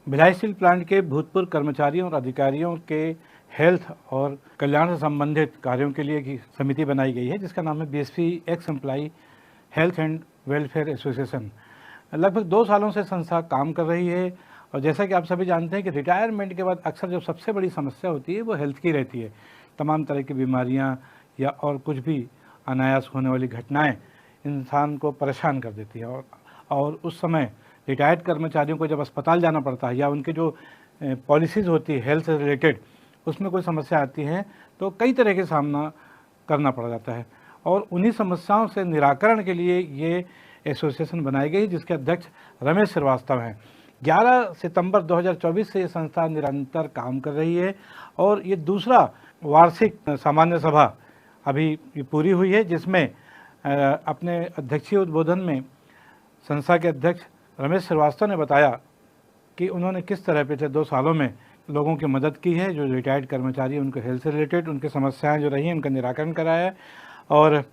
Bhilai steel plant के भूतपूर्व कर्मचारियों और अधिकारियों के हेल्थ और कल्याण से संबंधित कार्यों के लिए एक समिति बनाई गई है जिसका नाम है BSP x employee health and welfare association. लगभग 2 सालों से संस्था काम कर रही है और जैसा कि आप सभी जानते हैं कि रिटायरमेंट के बाद अक्सर जो सबसे बड़ी समस्या होती है वो हेल्थ की रहती है। तमाम तरह की बीमारियां या और कुछ भी अनायास होने वाली घटनाएं इंसान को परेशान कर देती है और उस समय रिटायर्ड कर्मचारियों को जब अस्पताल जाना पड़ता है या उनकी जो पॉलिसीज़ होती है हेल्थ से रिलेटेड उसमें कोई समस्या आती है तो कई तरह के सामना करना पड़ जाता है और उन्हीं समस्याओं से निराकरण के लिए ये एसोसिएशन बनाई गई जिसके अध्यक्ष रमेश श्रीवास्तव हैं। 11 सितंबर 2024 से ये संस्था निरंतर काम कर रही है और ये दूसरा वार्षिक सामान्य सभा अभी पूरी हुई है जिसमें अपने अध्यक्षीय उद्बोधन में संस्था के अध्यक्ष रमेश श्रीवास्तव ने बताया कि उन्होंने किस तरह पिछले 2 सालों में लोगों की मदद की है, जो रिटायर्ड कर्मचारी उनके हेल्थ से रिलेटेड उनकी समस्याएं जो रही हैं उनका निराकरण कराया है और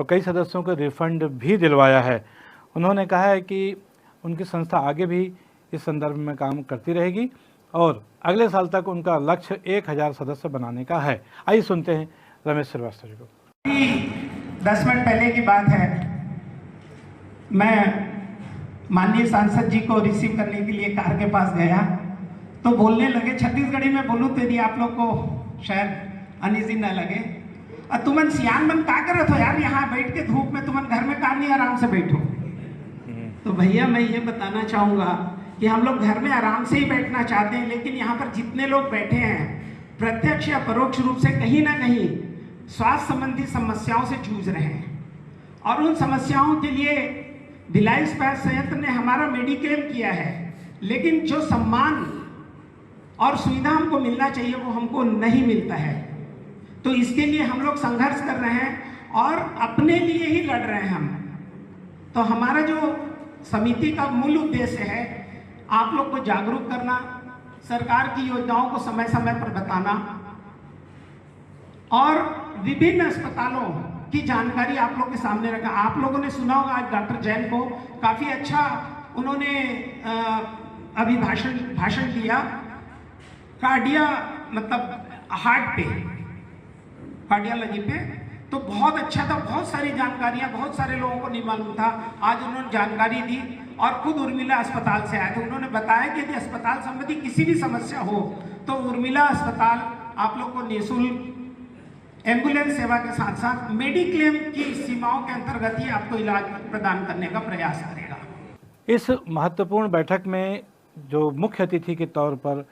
कई सदस्यों को रिफंड भी दिलवाया है। उन्होंने कहा है कि उनकी संस्था आगे भी इस संदर्भ में काम करती रहेगी और अगले साल तक उनका लक्ष्य 1000 सदस्य बनाने का है। आइए सुनते हैं रमेश श्रीवास्तव जी को। 10 मिनट पहले की बात है, मैं माननीय सांसद जी को रिसीव करने के लिए कार के पास गया तो बोलने लगे, छत्तीसगढ़ी में बोलूँ तो यदि आप लोग को शायद अनईजी न लगे, और तुमन सियान बन का करत हो यार, यहाँ बैठ के धूप में तुमन घर में काम नहीं आराम से बैठो। तो भैया मैं ये बताना चाहूँगा कि हम लोग घर में आराम से ही बैठना चाहते हैं, लेकिन यहाँ पर जितने लोग बैठे हैं प्रत्यक्ष या परोक्ष रूप से कहीं ना कहीं स्वास्थ्य संबंधी समस्याओं से जूझ रहे हैं और उन समस्याओं के लिए भिलाई इस्पात संयंत्र ने हमारा मेडिक्लेम किया है, लेकिन जो सम्मान और सुविधा हमको मिलना चाहिए वो हमको नहीं मिलता है। तो इसके लिए हम लोग संघर्ष कर रहे हैं और अपने लिए ही लड़ रहे हैं हम। तो हमारा जो समिति का मूल उद्देश्य है आप लोग को जागरूक करना, सरकार की योजनाओं को समय समय पर बताना और विभिन्न अस्पतालों की जानकारी आप लोग के सामने रखा। आप लोगों ने सुना होगा आज डॉक्टर जैन को काफ़ी अच्छा उन्होंने अभी भाषण दिया कार्डिया मतलब हार्ट पे, कार्डियोलॉजी पे, तो बहुत अच्छा था। बहुत सारी जानकारियां बहुत सारे लोगों को नहीं मालूम था, आज उन्होंने जानकारी दी और खुद उर्मिला अस्पताल से आए थे। उन्होंने बताया कि यदि अस्पताल संबंधी किसी भी समस्या हो तो उर्मिला अस्पताल आप लोग को निःशुल्क एम्बुलेंस सेवा के साथ साथ मेडिक्लेम की सीमाओं के अंतर्गत ही आपको इलाज प्रदान करने का प्रयास करेगा। इस महत्वपूर्ण बैठक में जो मुख्य अतिथि के तौर पर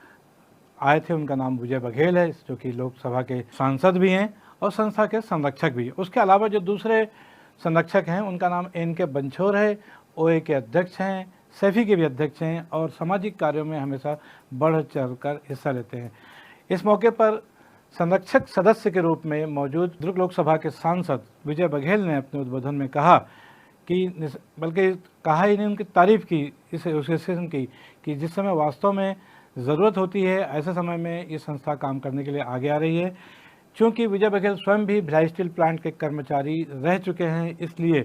आए थे उनका नाम विजय बघेल है, जो कि लोकसभा के सांसद भी हैं और संस्था के संरक्षक भी हैं। उसके अलावा जो दूसरे संरक्षक हैं उनका नाम एन.के. बंछोर है, ओए के अध्यक्ष हैं, सैफी के भी अध्यक्ष हैं और सामाजिक कार्यों में हमेशा बढ़ चढ़ कर हिस्सा लेते हैं। इस मौके पर संरक्षक सदस्य के रूप में मौजूद दुर्ग लोकसभा के सांसद विजय बघेल ने अपने उद्बोधन में कहा कि बल्कि कहा ही नहीं, उनकी तारीफ की इस एसोसिएशन की कि जिस समय वास्तव में ज़रूरत होती है ऐसे समय में ये संस्था काम करने के लिए आगे आ रही है। क्योंकि विजय बघेल स्वयं भी भिलाई स्टील प्लांट के कर्मचारी रह चुके हैं, इसलिए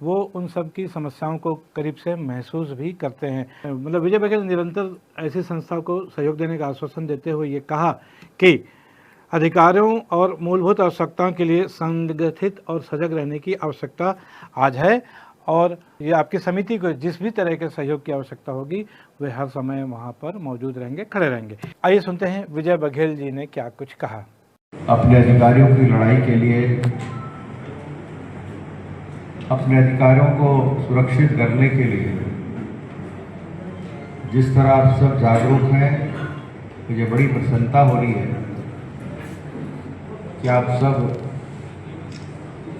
वो उन सब की समस्याओं को करीब से महसूस भी करते हैं। मतलब विजय बघेल निरंतर ऐसी संस्था को सहयोग देने का आश्वासन देते हुए ये कहा कि अधिकारियों और मूलभूत आवश्यकताओं के लिए संगठित और सजग रहने की आवश्यकता आज है और ये आपकी समिति को जिस भी तरह के सहयोग की आवश्यकता होगी वे हर समय वहाँ पर मौजूद रहेंगे, खड़े रहेंगे। आइए सुनते हैं विजय बघेल जी ने क्या कुछ कहा। अपने अधिकारियों की लड़ाई के लिए, अपने अधिकारियों को सुरक्षित करने के लिए जिस तरह आप सब जागरूक हैं, मुझे बड़ी प्रसन्नता हो रही है कि आप सब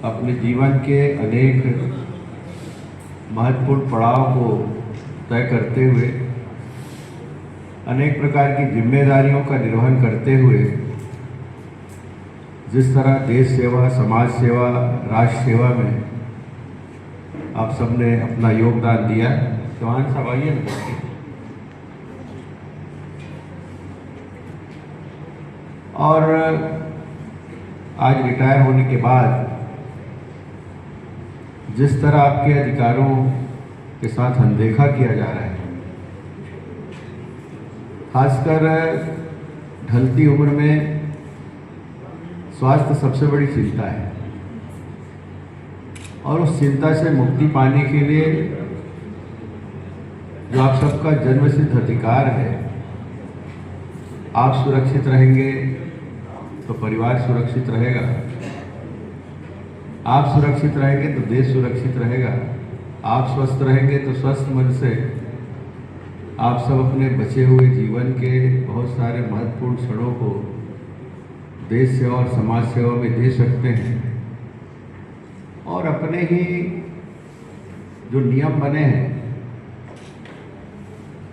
अपने जीवन के अनेक महत्वपूर्ण पड़ाव को तय करते हुए, अनेक प्रकार की जिम्मेदारियों का निर्वहन करते हुए जिस तरह देश सेवा, समाज सेवा, राष्ट्र सेवा में आप सबने अपना योगदान दिया। जवान साहब आइए ना। और आज रिटायर होने के बाद जिस तरह आपके अधिकारों के साथ अनदेखा किया जा रहा है, खासकर ढलती उम्र में स्वास्थ्य सबसे बड़ी चिंता है और उस चिंता से मुक्ति पाने के लिए जो आप सबका जन्मसिद्ध अधिकार है, आप सुरक्षित रहेंगे तो परिवार सुरक्षित रहेगा, आप सुरक्षित रहेंगे तो देश सुरक्षित रहेगा, आप स्वस्थ रहेंगे तो स्वस्थ मन से आप सब अपने बचे हुए जीवन के बहुत सारे महत्वपूर्ण क्षणों को देश सेवा और समाज सेवा में दे सकते हैं और अपने ही जो नियम बने हैं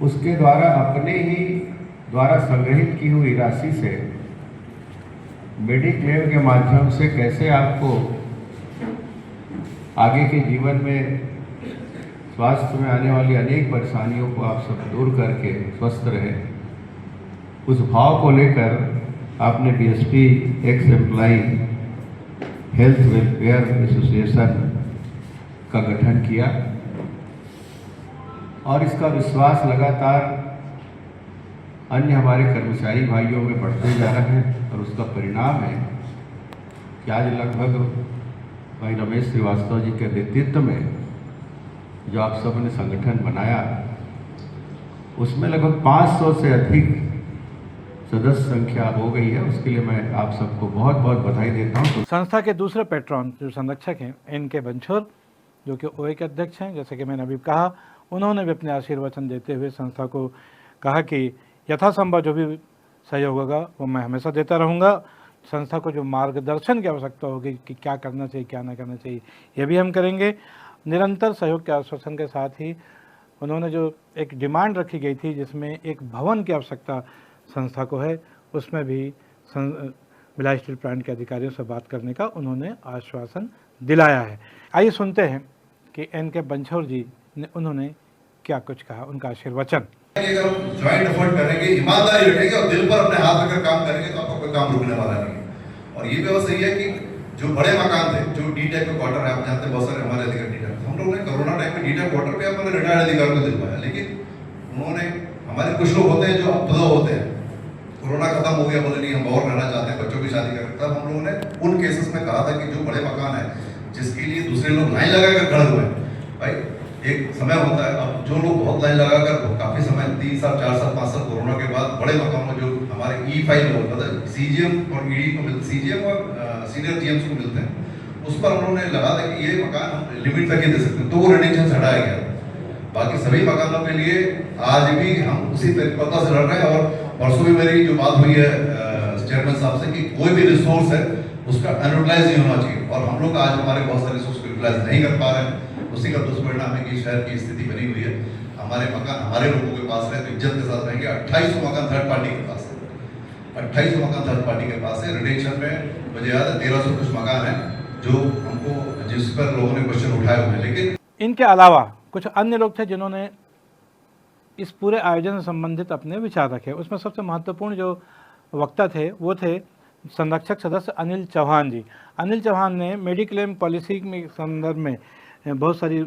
उसके द्वारा अपने ही द्वारा संग्रहित की हुई राशि से मेडिक्लेम के माध्यम से कैसे आपको आगे के जीवन में स्वास्थ्य में आने वाली अनेक परेशानियों को आप सब दूर करके स्वस्थ रहे, उस भाव को लेकर आपने BSP x employee health welfare association का गठन किया और इसका विश्वास लगातार अन्य हमारे कर्मचारी भाइयों में बढ़ते जा रहा है और उसका परिणाम है कि आज लगभग भाई रमेश श्रीवास्तव जी के नेतृत्व में जो आप सब ने संगठन बनाया उसमें लगभग 500 से अधिक सदस्य संख्या हो गई है। उसके लिए मैं आप सबको बहुत बहुत बधाई देता हूँ। संस्था के दूसरे पैट्रॉन जो संरक्षक हैं एन.के. बंछोर, जो कि ओए के अध्यक्ष हैं, जैसे कि मैंने अभी कहा, उन्होंने भी अपने आशीर्वचन देते हुए संस्था को कहा कि यथासंभव जो भी सहयोग होगा वो मैं हमेशा देता रहूँगा। संस्था को जो मार्गदर्शन की आवश्यकता होगी कि क्या करना चाहिए क्या ना करना चाहिए, ये भी हम करेंगे। निरंतर सहयोग के आश्वासन के साथ ही उन्होंने जो एक डिमांड रखी गई थी जिसमें एक भवन की आवश्यकता संस्था को है, उसमें भी भिलाई स्टील प्लांट के अधिकारियों से बात करने का उन्होंने आश्वासन दिलाया है। आइए सुनते हैं कि एन.के. बंछोर जी ने उन्होंने क्या कुछ कहा, उनका आशीर्वचन। अगर हम ज्वाइंट एफर्ट करेंगे, ईमानदारी रखेंगे और दिल पर अपने हाथ रखकर काम करेंगे तो आपका कोई काम रुकने वाला नहीं है। और ये व्यवस्था सही है कि जो बड़े मकान थे, जो डी टाइप के क्वार्टर है, आप जानते हैं बहुत सारे हमारे अधिकारी डी टाइप, हम लोगों ने कोरोना टाइम में डी टाइप क्वार्टर पे अपने रिटायर्ड अधिकारियों को दिलवाया, लेकिन उन्होंने हमारे कुछ लोग होते हैं जो अपदा होते हैं, कोरोना खत्म हो गया, बोले नहीं हम और रहना चाहते हैं, बच्चों की शादी करें, तब हम लोगों ने उन केसेस में कहा था कि जो बड़े मकान है जिसके लिए दूसरे लोग लाइन लगाकर खड़े हुए हैं, भाई एक समय होता है, अब जो लोग बहुत लाइन लगाकर काफी समय 3 साल 4 साल 5 साल कोरोना के बाद बड़े मकानों जो हमारे E5 लोग मतलब सीजीएम और ईडी को मिलते, सीजीएम और सीनियर जीएम्स को मिलते हैं, उस पर हम लोगों ने लगा था कि ये मकान हम लिमिट तक ही दे सकते हैं, तो वो रिडक्शन से हटाया गया। बाकी सभी मकानों के लिए आज भी हम उसी तरीका से लड़ रहे हैं और परसों भी मेरी जो बात हुई है चेयरमैन साहब से कि कोई भी रिसोर्स है उसका अनयूटिलाइज नहीं होना चाहिए और हम लोग आज हमारे बहुत सारे रिसोर्स को यूटिलाइज नहीं कर पा रहे हैं। उसी का दुष्परिणाम है कि शहर की स्थिति बनी हुई है, हमारे मकान हमारे लोगों के पास रहे तो इज्जत के साथ रहेंगे। 2800 मकान थर्ड पार्टी के पास है, 2800 मकान थर्ड पार्टी के पास है। रिडक्शन में मुझे याद है 1300 कुछ मकान है जो हमको जिस पर लोगों ने क्वेश्चन उठाए हुए हैं। लेकिन इनके अलावा कुछ अन्य लोग थे जिन्होंने इस पूरे आयोजन से संबंधित अपने विचार रखे। उसमें सबसे महत्वपूर्ण जो वक्ता थे वो थे संरक्षक सदस्य अनिल चौहान जी। अनिल चौहान ने मेडिक्लेम पॉलिसी के संदर्भ में बहुत सारी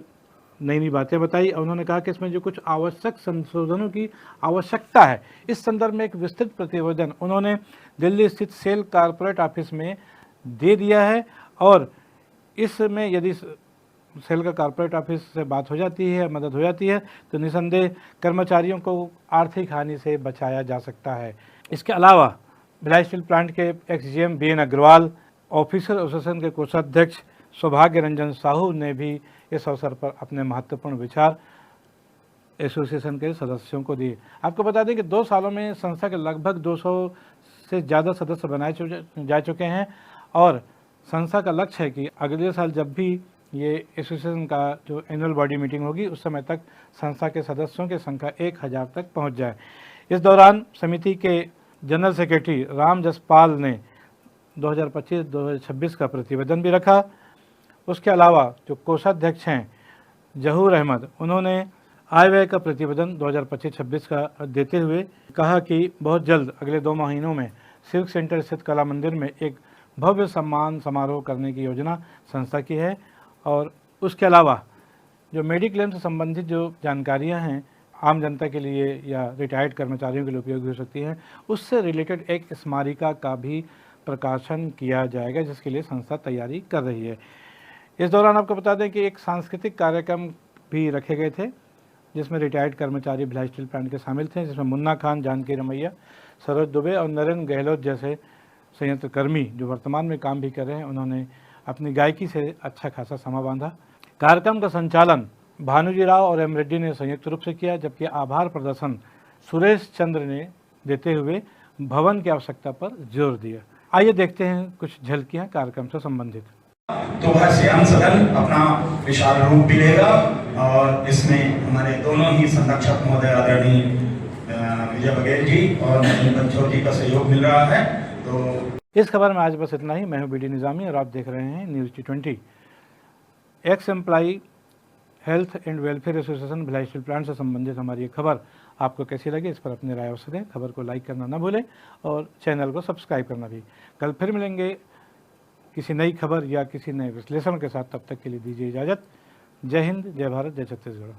नई नई बातें बताई और उन्होंने कहा कि इसमें जो कुछ आवश्यक संशोधनों की आवश्यकता है, इस संदर्भ में एक विस्तृत प्रतिवेदन उन्होंने दिल्ली स्थित सेल कॉर्पोरेट ऑफिस में दे दिया है और इसमें यदि सेल का कॉर्पोरेट ऑफिस से बात हो जाती है, मदद हो जाती है, तो निसंदेह कर्मचारियों को आर्थिक हानि से बचाया जा सकता है। इसके अलावा भिलाई स्टील प्लांट के ex GM B N. Agarwal, officer association के कोषाध्यक्ष सौभाग्य रंजन साहू ने भी इस अवसर पर अपने महत्वपूर्ण विचार एसोसिएशन के सदस्यों को दिए। आपको बता दें कि 2 सालों में संस्था के लगभग 200 से ज़्यादा सदस्य बनाए जा चुके हैं और संस्था का लक्ष्य है कि अगले साल जब भी ये एसोसिएशन का जो एनुअल बॉडी मीटिंग होगी उस समय तक संस्था के सदस्यों की संख्या 1000 तक पहुंच जाए। इस दौरान समिति के जनरल सेक्रेटरी राम जसपाल ने 2025-2026 का प्रतिवेदन भी रखा। उसके अलावा जो कोषाध्यक्ष हैं जहूर अहमद, उन्होंने आय व्यय का प्रतिवेदन 2025-26 का देते हुए कहा कि बहुत जल्द अगले 2 महीनों में सिल्क सेंटर स्थित कला मंदिर में एक भव्य सम्मान समारोह करने की योजना संस्था की है। और उसके अलावा जो मेडिक्लेम से संबंधित जो जानकारियां हैं आम जनता के लिए या रिटायर्ड कर्मचारियों के लिए उपयोगी हो सकती हैं, उससे रिलेटेड एक स्मारिका का भी प्रकाशन किया जाएगा, जिसके लिए संस्था तैयारी कर रही है। इस दौरान आपको बता दें कि एक सांस्कृतिक कार्यक्रम भी रखे गए थे, जिसमें रिटायर्ड कर्मचारी भिलाई स्टील प्लांट के शामिल थे, जिसमें मुन्ना खान, जानकी रमैया, सरोज दुबे और नरेंद्र गहलोत जैसे संयंत्र कर्मी जो वर्तमान में काम भी कर रहे हैं, उन्होंने अपनी गायकी से अच्छा खासा समा बांधा। कार्यक्रम का संचालन भानुजी राव और एम रेड्डी ने संयुक्त रूप से किया, जबकि आभार प्रदर्शन सुरेश चंद्र ने देते हुए भवन की आवश्यकता पर जोर दिया। आइए देखते हैं कुछ झलकियां कार्यक्रम से संबंधित। तो वह श्याम सदन अपना विशाल रूप भी लेगा और इसमें हमारे दोनों ही संरक्षक महोदय आदरणीय विजय बघेल जी और नवीन बंछोर जी का सहयोग मिल रहा है। तो इस खबर में आज बस इतना ही। मैं हूं बीडी निजामी और आप देख रहे हैं news T20। X employee health and welfare association Bhilai steel plant से संबंधित हमारी ये खबर आपको कैसी लगी, इस पर अपनी राय अवश्य दें। खबर को लाइक करना ना भूलें और चैनल को सब्सक्राइब करना भी। कल फिर मिलेंगे किसी नई खबर या किसी नए विश्लेषण के साथ। तब तक के लिए दीजिए इजाज़त। जय हिंद, जय भारत, जय छत्तीसगढ़।